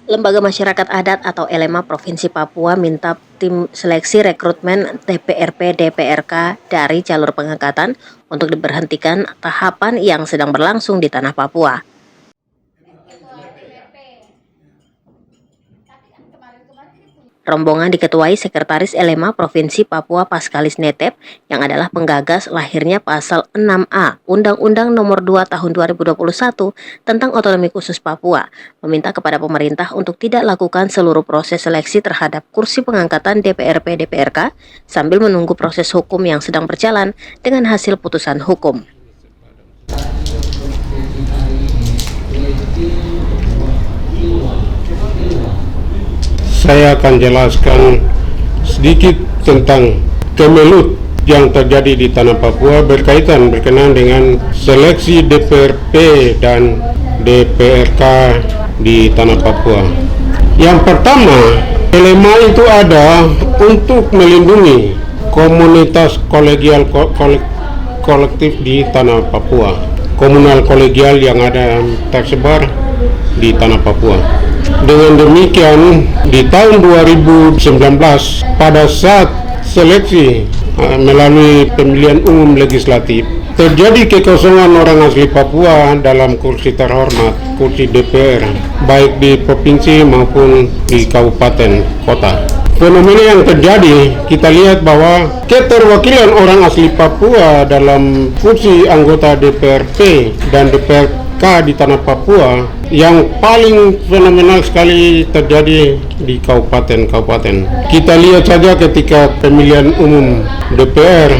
Lembaga Masyarakat Adat atau LMA Provinsi Papua minta tim seleksi rekrutmen DPRP-DPRK dari jalur pengangkatan untuk diberhentikan tahapan yang sedang berlangsung di tanah Papua. Rombongan diketuai Sekretaris LMA Provinsi Papua Paskalis Netep yang adalah penggagas lahirnya Pasal 6A Undang-Undang Nomor 2 Tahun 2021 tentang Otonomi Khusus Papua, meminta kepada pemerintah untuk tidak lakukan seluruh proses seleksi terhadap kursi pengangkatan DPRP-DPRK sambil menunggu proses hukum yang sedang berjalan dengan hasil putusan hukum. Saya akan jelaskan sedikit tentang kemelut yang terjadi di tanah Papua berkenaan dengan seleksi DPRP dan DPRK di tanah Papua. Yang pertama, LMA itu ada untuk melindungi komunitas kolektif di tanah Papua, komunal kolegial yang ada tersebar di tanah Papua. Dengan demikian, di tahun 2019 pada saat seleksi melalui pemilihan umum legislatif, terjadi kekosongan orang asli Papua dalam kursi terhormat, kursi DPR, baik di provinsi maupun di kabupaten kota. Fenomena yang terjadi, kita lihat bahwa keterwakilan orang asli Papua dalam kursi anggota DPRP dan DPRK di tanah Papua yang paling fenomenal sekali terjadi di kabupaten-kabupaten. Kita lihat saja ketika pemilihan umum DPR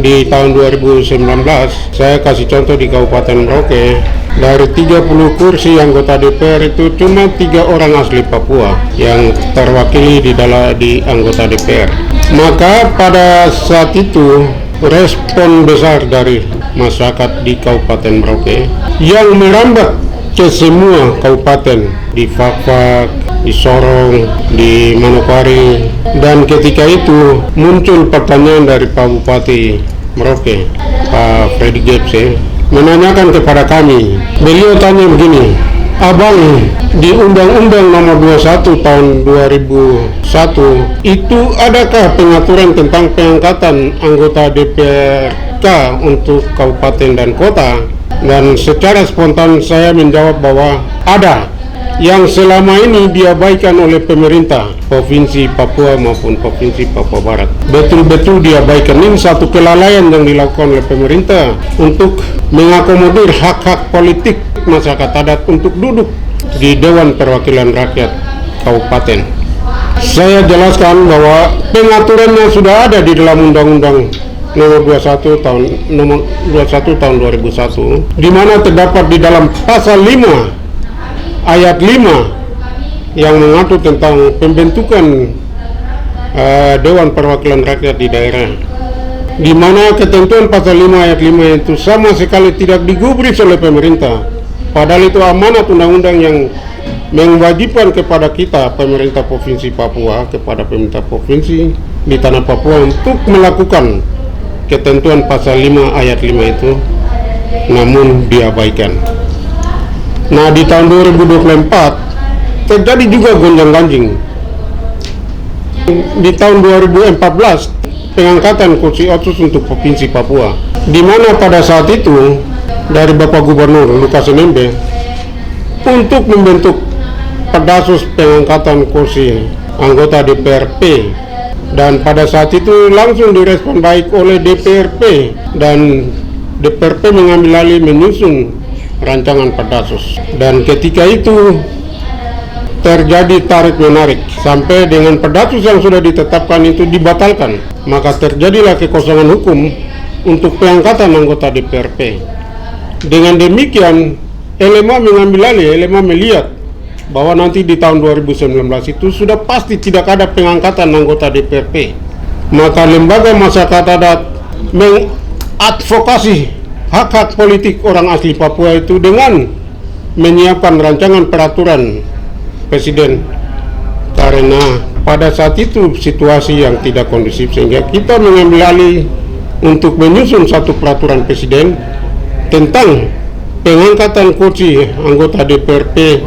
di tahun 2019, saya kasih contoh di Kabupaten Merauke, dari 30 kursi anggota DPR itu cuma 3 orang asli Papua yang terwakili di anggota DPR. Maka pada saat itu respon besar dari masyarakat di Kabupaten Merauke yang merambat ke semua kabupaten di Fakfak, di Sorong, di Manokwari, dan ketika itu muncul pertanyaan dari Pak Bupati Merauke, Pak Freddy Gepse, menanyakan kepada kami. Beliau tanya begini, "Abang, di Undang-Undang Nomor 21 Tahun 2001 itu adakah pengaturan tentang pengangkatan anggota DPRK untuk kabupaten dan kota?" Dan secara spontan saya menjawab bahwa ada, yang selama ini diabaikan oleh pemerintah Provinsi Papua maupun Provinsi Papua Barat. Betul-betul diabaikan. Ini satu kelalaian yang dilakukan oleh pemerintah untuk mengakomodir hak-hak politik masyarakat adat untuk duduk di Dewan Perwakilan Rakyat Kabupaten. Saya jelaskan bahwa pengaturannya sudah ada di dalam Undang-Undang Nomor 21 tahun 2001, di mana terdapat di dalam pasal 5 ayat 5 yang mengatur tentang pembentukan Dewan Perwakilan Rakyat di daerah, di mana ketentuan pasal 5 ayat 5 itu sama sekali tidak digubris oleh pemerintah, padahal itu amanat undang-undang yang mewajibkan kepada kita, pemerintah Provinsi Papua, kepada pemerintah provinsi di tanah Papua untuk melakukan ketentuan pasal 5 ayat 5 itu, namun diabaikan. Nah, di tahun 2024 terjadi juga gonjang-ganjing. Di tahun 2014 pengangkatan kursi otsus untuk Provinsi Papua, di mana pada saat itu dari Bapak Gubernur Lukas NMB untuk membentuk Pedasus pengangkatan kursi anggota DPRP, dan pada saat itu langsung direspon baik oleh DPRP, dan DPRP mengambil alih menyusun rancangan Pedasus. Dan ketika itu terjadi tarik-menarik sampai dengan Pedasus yang sudah ditetapkan itu dibatalkan, maka terjadilah kekosongan hukum untuk pengangkatan anggota DPRP. Dengan demikian LMA mengambil alih, LMA melihat bahwa nanti di tahun 2019 itu sudah pasti tidak ada pengangkatan anggota DPRP. Maka lembaga masyarakat adat mengadvokasi hak-hak politik orang asli Papua itu dengan menyiapkan rancangan peraturan presiden, karena pada saat itu situasi yang tidak kondusif, sehingga kita mengambil alih untuk menyusun satu peraturan presiden tentang pengangkatan kursi anggota DPRP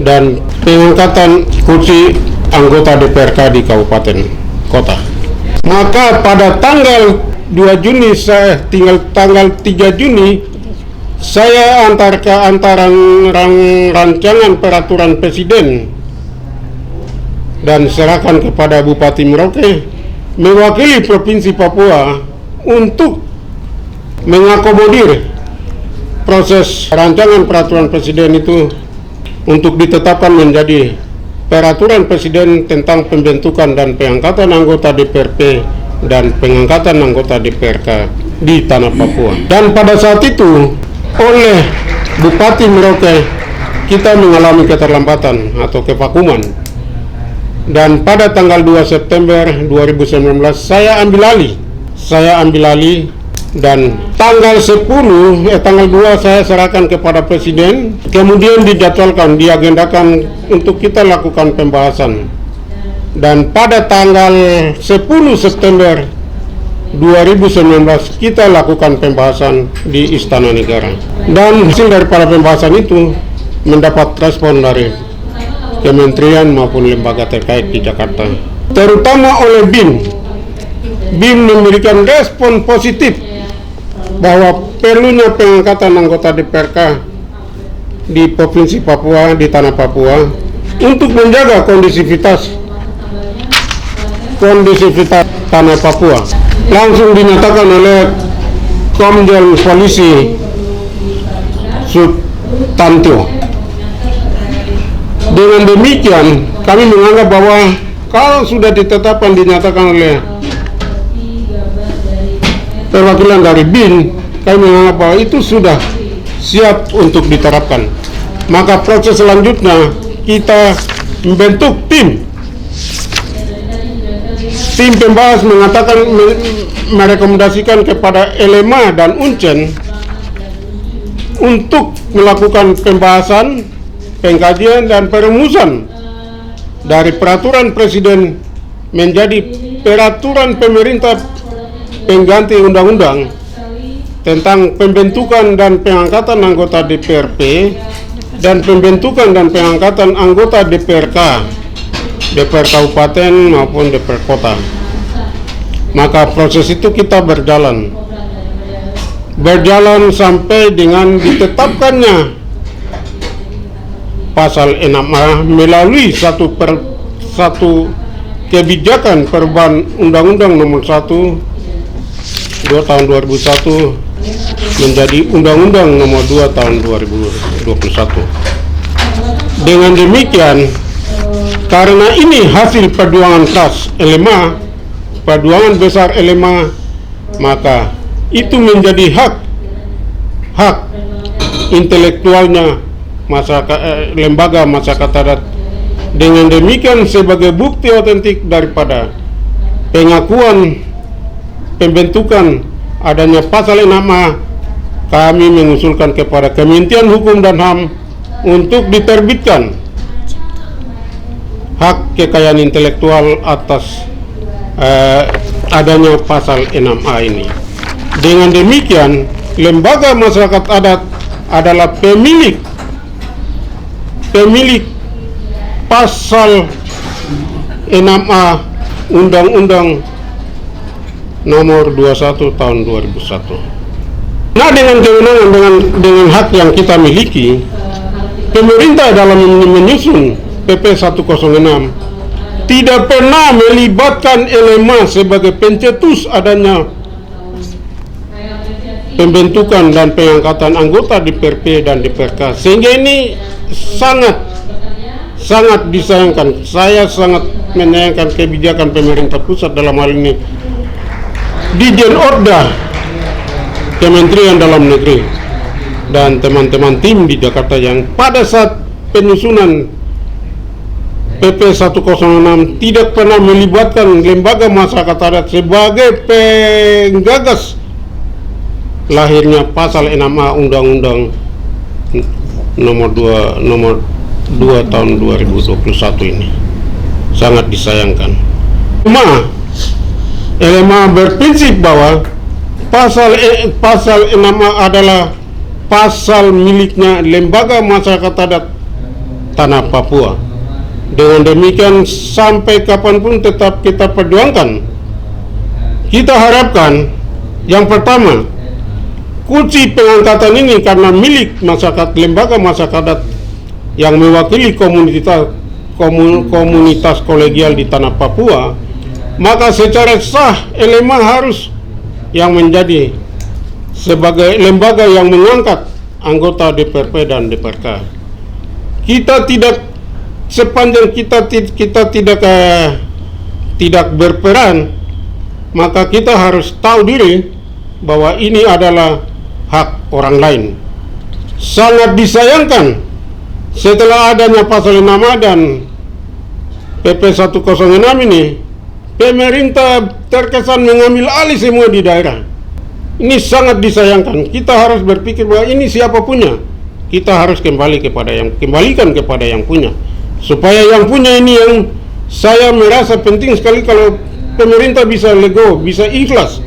dan pengangkatan kursi anggota DPRK di kabupaten kota. Maka pada tanggal 2 Juni tinggal tanggal 3 Juni saya antarkan rancangan peraturan presiden dan serahkan kepada Bupati Merauke mewakili Provinsi Papua untuk mengakomodir proses rancangan peraturan presiden itu untuk ditetapkan menjadi peraturan presiden tentang pembentukan dan pengangkatan anggota DPRP dan pengangkatan anggota DPRK di tanah Papua. Dan pada saat itu oleh Bupati Merauke kita mengalami keterlambatan atau kevakuman. Dan pada tanggal 2 September 2019 saya ambil alih dan tanggal 2 saya serahkan kepada presiden, kemudian dijadwalkan, diagendakan untuk kita lakukan pembahasan. Dan pada tanggal 10 September 2019 kita lakukan pembahasan di Istana Negara. Dan hasil daripada pembahasan itu mendapat respon dari kementerian maupun lembaga terkait di Jakarta, terutama oleh BIM. BIM memberikan respon positif bahwa perlunya pengangkatan anggota DPRK di Provinsi Papua, di tanah Papua, untuk menjaga kondisivitas tanah Papua. Langsung dinyatakan oleh Komjen Polisi Subtantio. Dengan demikian kami menganggap bahwa kalau sudah ditetapkan, dinyatakan oleh perwakilan dari BIN, kami menganggap bahwa itu sudah siap untuk diterapkan. Maka proses selanjutnya kita membentuk tim pembahas, merekomendasikan kepada LMA dan Uncen untuk melakukan pembahasan, pengkajian dan perumusan dari peraturan presiden menjadi peraturan pemerintah pengganti undang-undang tentang pembentukan dan pengangkatan anggota DPRP dan pembentukan dan pengangkatan anggota DPRK, DPR kabupaten maupun DPR kota. Maka proses itu kita berjalan sampai dengan ditetapkannya pasal 6A melalui satu kebijakan perubahan Undang-Undang Nomor 1 tahun 2001 menjadi Undang-Undang Nomor 2 tahun 2021. Dengan demikian, karena ini hasil perjuangan keras LMA, perjuangan besar LMA, maka itu menjadi hak intelektualnya masyarakat, lembaga masyarakat adat. Dengan demikian, sebagai bukti otentik daripada pengakuan pembentukan adanya pasal 6A, kami mengusulkan kepada Kementerian Hukum dan HAM untuk diterbitkan hak kekayaan intelektual atas adanya pasal 6A ini. Dengan demikian, lembaga masyarakat adat adalah pemilik pasal 6A Undang-Undang Nomor 21 tahun 2001. Nah, dengan kewenangan, dengan hak yang kita miliki, pemerintah dalam menyusun PP 106 tidak pernah melibatkan LMA sebagai pencetus adanya pembentukan dan pengangkatan anggota DPRP dan DPRK, sehingga ini sangat disayangkan. Saya sangat menyayangkan kebijakan pemerintah pusat, dalam hal ini Dirjen Orda Kementerian Dalam Negeri dan teman-teman tim di Jakarta yang pada saat penyusunan PP 106 tidak pernah melibatkan lembaga masyarakat adat sebagai penggagas lahirnya pasal 6A Undang-Undang Nomor 2 tahun 2021 ini. Sangat disayangkan. LMA berprinsip bahwa pasal 6A adalah pasal miliknya lembaga masyarakat adat tanah Papua. Dengan demikian sampai kapanpun tetap kita perjuangkan. Kita harapkan yang pertama, kunci pengangkatan ini karena milik masyarakat, lembaga masyarakat yang mewakili komunitas kolegial di tanah Papua, maka secara sah LMA harus yang menjadi sebagai lembaga yang mengangkat anggota DPRP dan DPRK. Kita tidak sepanjang kita tidak berperan, maka kita harus tahu diri bahwa ini adalah hak orang lain. Sangat disayangkan setelah adanya pasal 6 dan PP 106 ini, pemerintah terkesan mengambil alih semua di daerah. Ini sangat disayangkan. Kita harus berpikir bahwa ini siapa punya. Kita harus kembalikan kepada yang punya. Supaya yang punya ini yang saya merasa penting sekali kalau pemerintah bisa lego, bisa ikhlas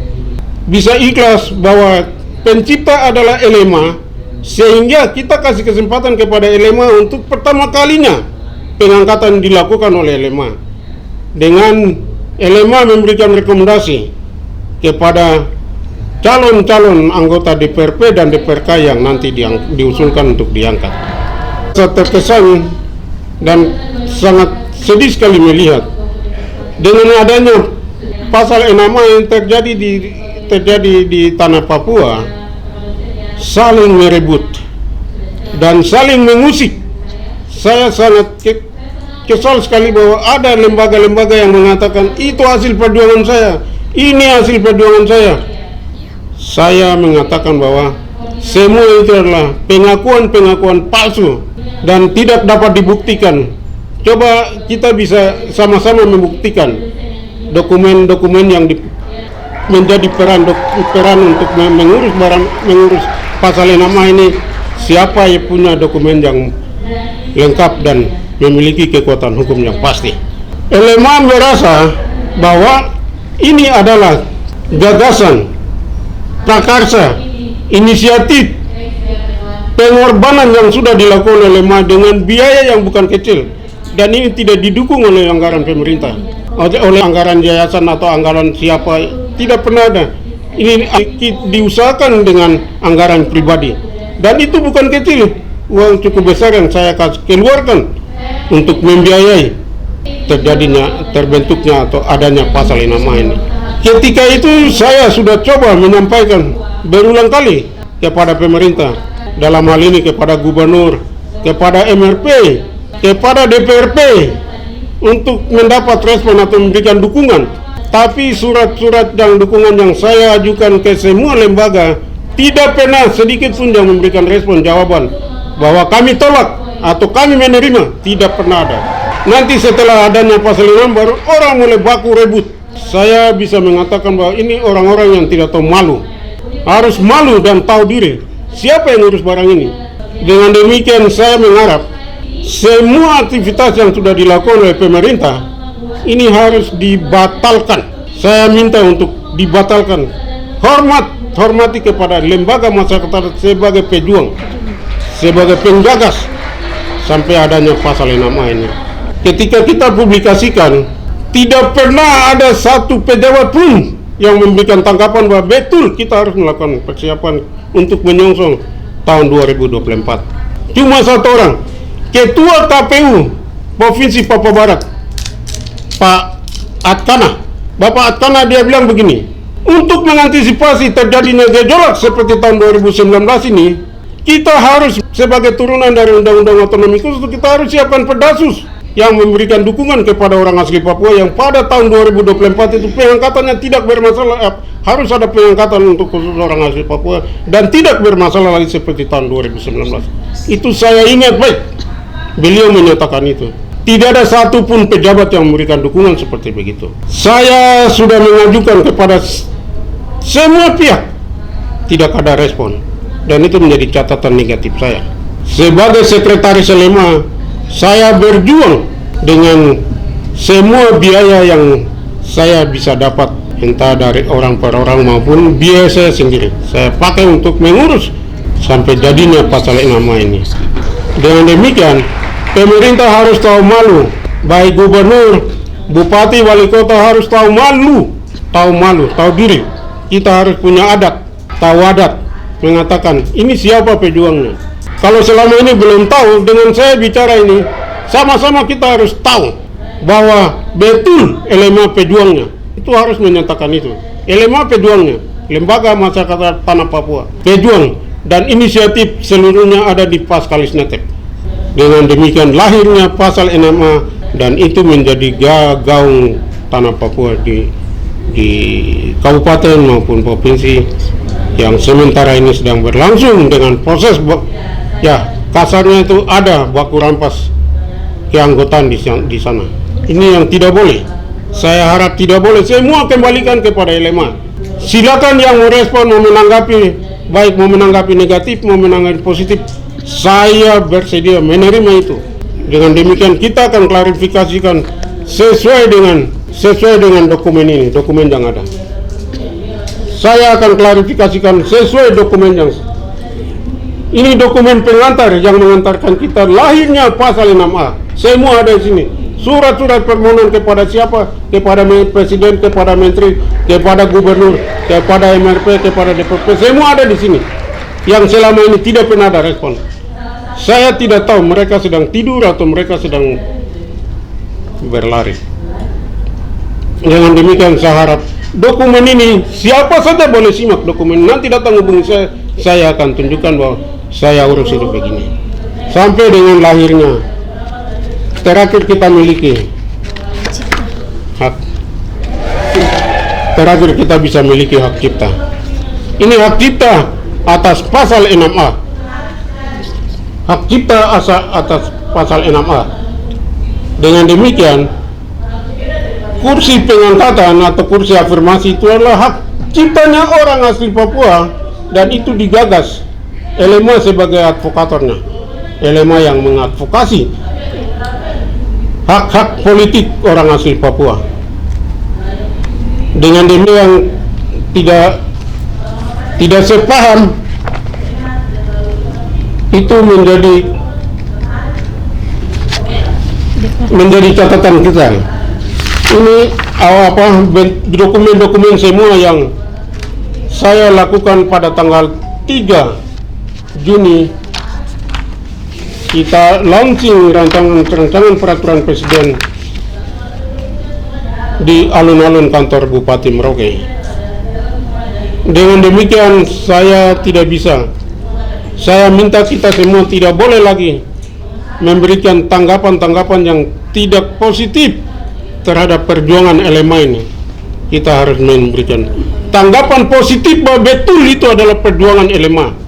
bahwa pencipta adalah LMA, sehingga kita kasih kesempatan kepada LMA untuk pertama kalinya pengangkatan dilakukan oleh LMA dengan LMA memberikan rekomendasi kepada calon-calon anggota DPRP dan DPRK yang nanti diusulkan untuk diangkat. Saya terkesan dan sangat sedih sekali melihat dengan adanya pasal 6 yang terjadi di tanah Papua, saling merebut dan saling mengusik. Saya sangat kesal sekali bahwa ada lembaga-lembaga yang mengatakan itu hasil perjuangan saya, ini hasil perjuangan saya. Saya mengatakan bahwa semua itu adalah pengakuan-pengakuan palsu dan tidak dapat dibuktikan. Coba kita bisa sama-sama membuktikan dokumen-dokumen yang menjadi peran untuk mengurus pasal 6 ini. Siapa yang punya dokumen yang lengkap dan memiliki kekuatan hukum yang pasti. LMA merasa bahwa ini adalah gagasan, prakarsa, inisiatif, pengorbanan yang sudah dilakukan oleh LMA dengan biaya yang bukan kecil, dan ini tidak didukung oleh anggaran pemerintah, oleh anggaran yayasan atau anggaran siapa, tidak pernah ada. Ini diusahakan dengan anggaran pribadi, dan itu bukan kecil, uang cukup besar yang saya keluarkan untuk membiayai terbentuknya atau adanya pasal 6 ini. Ketika itu saya sudah coba menyampaikan berulang kali kepada pemerintah, dalam hal ini kepada gubernur, kepada MRP, kepada DPRP, untuk mendapat respon atau memberikan dukungan. Tapi surat-surat dan dukungan yang saya ajukan ke semua lembaga tidak pernah sedikit pun yang memberikan respon jawaban bahwa kami tolak atau kami menerima, tidak pernah ada. Nanti setelah adanya pasal 6 baru orang mulai baku rebut. Saya bisa mengatakan bahwa ini orang-orang yang tidak tahu malu. Harus malu dan tahu diri. Siapa yang ngurus barang ini? Dengan demikian saya mengharap semua aktivitas yang sudah dilakukan oleh pemerintah ini harus dibatalkan. Saya minta untuk dibatalkan. Hormati kepada lembaga masyarakat sebagai pejuang, sebagai penggagas sampai adanya pasal 6 ini. Ketika kita publikasikan, tidak pernah ada satu pejabat pun yang memberikan tanggapan bahwa betul kita harus melakukan persiapan untuk menyongsong tahun 2024. Cuma satu orang, Ketua KPU Provinsi Papua Barat, Pak Atkana. Bapak Atkana dia bilang begini, untuk mengantisipasi terjadinya gejolak seperti tahun 2019 ini, kita harus sebagai turunan dari Undang-Undang Otonomi Khusus, kita harus siapkan Pedasus yang memberikan dukungan kepada orang asli Papua yang pada tahun 2024 itu pengangkatannya tidak bermasalah, harus ada pengangkatan untuk khusus orang asli Papua dan tidak bermasalah lagi seperti tahun 2019. Itu saya ingat baik, beliau menyatakan itu. Tidak ada satupun pejabat yang memberikan dukungan seperti begitu. Saya sudah mengajukan kepada semua pihak, tidak ada respon, dan itu menjadi catatan negatif saya. Sebagai sekretaris LMA, saya berjuang dengan semua biaya yang saya bisa dapat, entah dari orang per orang maupun biaya saya sendiri. Saya pakai untuk mengurus sampai jadinya pasal 6 ini. Dengan demikian, Pemerintah harus tahu malu, baik gubernur, bupati, wali kota harus tahu malu, tahu diri. Kita harus punya adat, tahu adat, mengatakan ini siapa pejuangnya. Kalau selama ini belum tahu, dengan saya bicara ini, sama-sama kita harus tahu bahwa betul LMA pejuangnya. Itu harus menyatakan itu. LMA pejuangnya, Lembaga Masyarakat Tanah Papua, pejuang dan inisiatif seluruhnya ada di Paskalis Netep. Dengan demikian lahirnya pasal 6A dan itu menjadi gaung Tanah Papua di kabupaten maupun provinsi yang sementara ini sedang berlangsung dengan proses ya kasarnya itu ada baku rampas keanggotaan di sana. Ini yang tidak boleh. Saya harap tidak boleh. Semua kembalikan kepada LMA. Silakan yang merespon, mau menanggapi baik, mau menanggapi negatif, mau menanggapi positif. Saya bersedia menerima itu. Dengan demikian kita akan klarifikasikan sesuai dengan dokumen ini, dokumen yang ada. Saya akan klarifikasikan sesuai dokumen yang ini, dokumen pengantar yang mengantarkan kita lahirnya pasal 6A. Semua ada di sini. Surat-surat permohonan kepada siapa? Kepada presiden, kepada menteri, kepada gubernur, kepada MRP, kepada DPP. Semua ada di sini. Yang selama ini tidak pernah ada respon. Saya tidak tahu mereka sedang tidur atau mereka sedang berlari. Dengan demikian saya harap dokumen ini siapa saja boleh simak dokumen. Nanti datang hubungi saya akan tunjukkan bahwa saya urus itu begini. Sampai dengan lahirnya terakhir kita miliki hak. Terakhir kita bisa miliki hak cipta. Ini hak cipta atas pasal 6A. Hak cipta atas pasal 6A. Dengan demikian kursi pengangkatan atau kursi afirmasi itu adalah hak ciptanya orang asli Papua dan itu digagas LMA sebagai advokatornya. LMA yang mengadvokasi hak-hak politik orang asli Papua. Dengan demikian tidak sepaham itu menjadi catatan kita. Ini dokumen-dokumen semua yang saya lakukan pada tanggal 3 Juni kita launching rancangan peraturan presiden di alun-alun kantor Bupati Merauke. Dengan demikian saya minta kita semua tidak boleh lagi memberikan tanggapan-tanggapan yang tidak positif terhadap perjuangan LMA ini. Kita harus memberikan tanggapan positif bahwa betul itu adalah perjuangan LMA.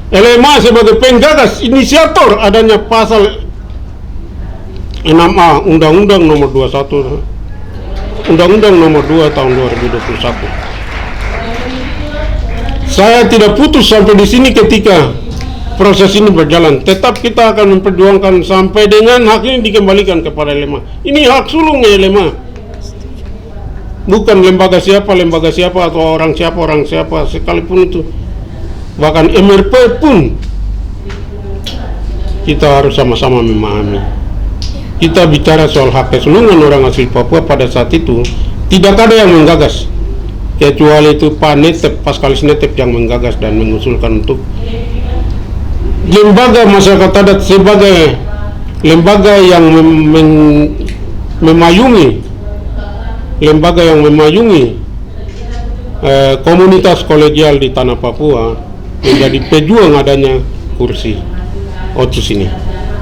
LMA sebagai penggagas, inisiator adanya pasal 6A Undang-Undang Nomor 21 Undang-Undang Nomor 2 Tahun 2021. Saya tidak putus sampai di sini ketika proses ini berjalan. Tetap kita akan memperjuangkan sampai dengan hak ini dikembalikan kepada LMA. Ini hak sulungnya LMA. Bukan lembaga siapa atau orang siapa sekalipun itu. Bahkan MRP pun kita harus sama-sama memahami. Kita bicara soal hak keseluruhan orang asli Papua pada saat itu tidak ada yang menggagas kecuali itu Pak Netep, Paskalis Netep yang menggagas dan mengusulkan untuk lembaga masyarakat adat sebagai lembaga yang memayungi komunitas kolegial di tanah Papua menjadi pejuang adanya kursi OCUS ini.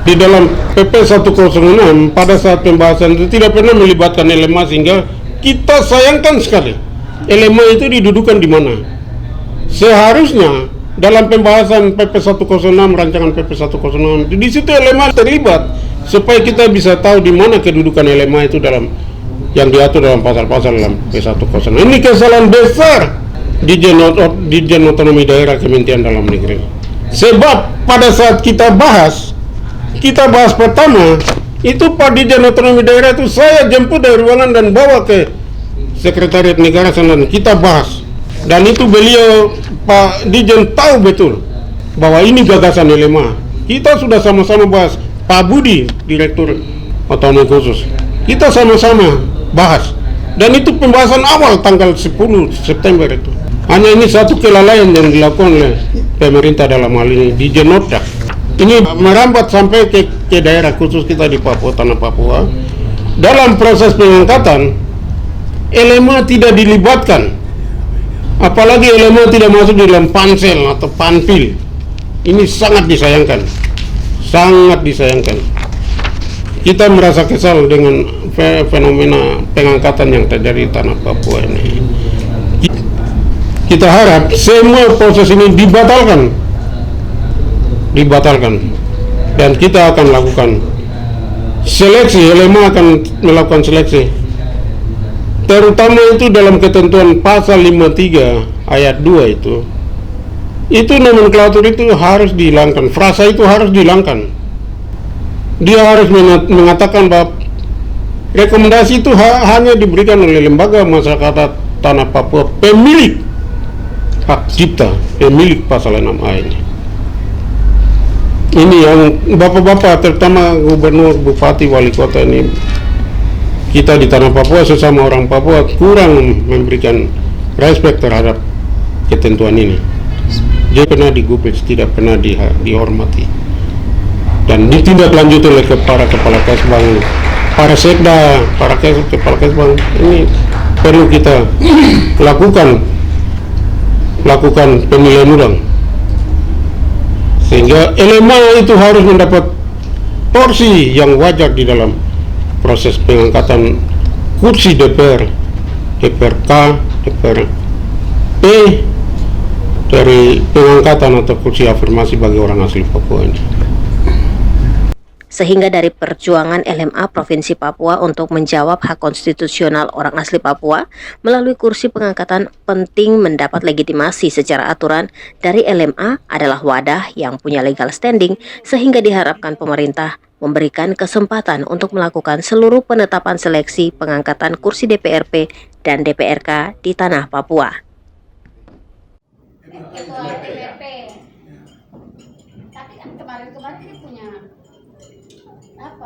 Di dalam PP 106 pada saat pembahasan itu tidak pernah melibatkan LMA sehingga kita sayangkan sekali LMA itu didudukan di mana. Seharusnya dalam pembahasan PP 106 rancangan PP 106 di situ LMA terlibat supaya kita bisa tahu di mana kedudukan LMA itu dalam yang diatur dalam pasal-pasal dalam PP 106. Ini kesalahan besar Ditjen Otonomi Daerah Kementerian Dalam Negeri. Sebab pada saat kita bahas pertama itu Pak Ditjen Otonomi Daerah itu saya jemput dari ruangan dan bawa ke Sekretariat Negara sana dan kita bahas. Dan itu beliau Pak Ditjen tahu betul bahwa ini gagasan LMA. Kita sudah sama-sama bahas Pak Budi, Direktur Otonomi Khusus. Kita sama-sama bahas. Dan itu pembahasan awal tanggal 10 September itu. Hanya ini satu kelalaian yang dilakukan oleh pemerintah dalam hal ini di Jenotak. Ini merambat sampai ke daerah khusus kita di Papua, tanah Papua. Dalam proses pengangkatan, LMA tidak dilibatkan. Apalagi LMA tidak masuk di dalam pansel atau panpil. Ini sangat disayangkan. Sangat disayangkan. Kita merasa kesal dengan fenomena pengangkatan yang terjadi di tanah Papua ini. Kita harap semua proses ini dibatalkan, dan kita akan lakukan seleksi. LMA akan melakukan seleksi, terutama itu dalam ketentuan pasal 53 ayat 2 itu nomenklatur itu harus dihilangkan, frasa itu harus dihilangkan. Dia harus mengatakan bahwa rekomendasi itu hanya diberikan oleh lembaga masyarakat tanah Papua pemilik hak cipta, pemilik pasal 6A ini. Ini yang bapak-bapak, terutama gubernur, bupati, wali kota ini, kita di tanah Papua sesama orang Papua kurang memberikan respek terhadap ketentuan ini. Dia pernah digubris, tidak pernah dihormati. Dan ditindaklanjuti oleh para kepala Kesbang, para sekda, para kepala Kesbang. Ini perlu kita lakukan pemilihan ulang, sehingga LMA itu harus mendapat porsi yang wajar di dalam proses pengangkatan kursi DPR, DPRK, DPRP dari pengangkatan atau kursi afirmasi bagi orang asli Papua ini. Sehingga dari perjuangan LMA Provinsi Papua untuk menjawab hak konstitusional orang asli Papua melalui kursi pengangkatan penting mendapat legitimasi secara aturan dari LMA adalah wadah yang punya legal standing, sehingga diharapkan pemerintah memberikan kesempatan untuk melakukan seluruh penetapan seleksi pengangkatan kursi DPRP dan DPRK di tanah Papua. Ketua DPP, tapi kan kemarin dia punya apa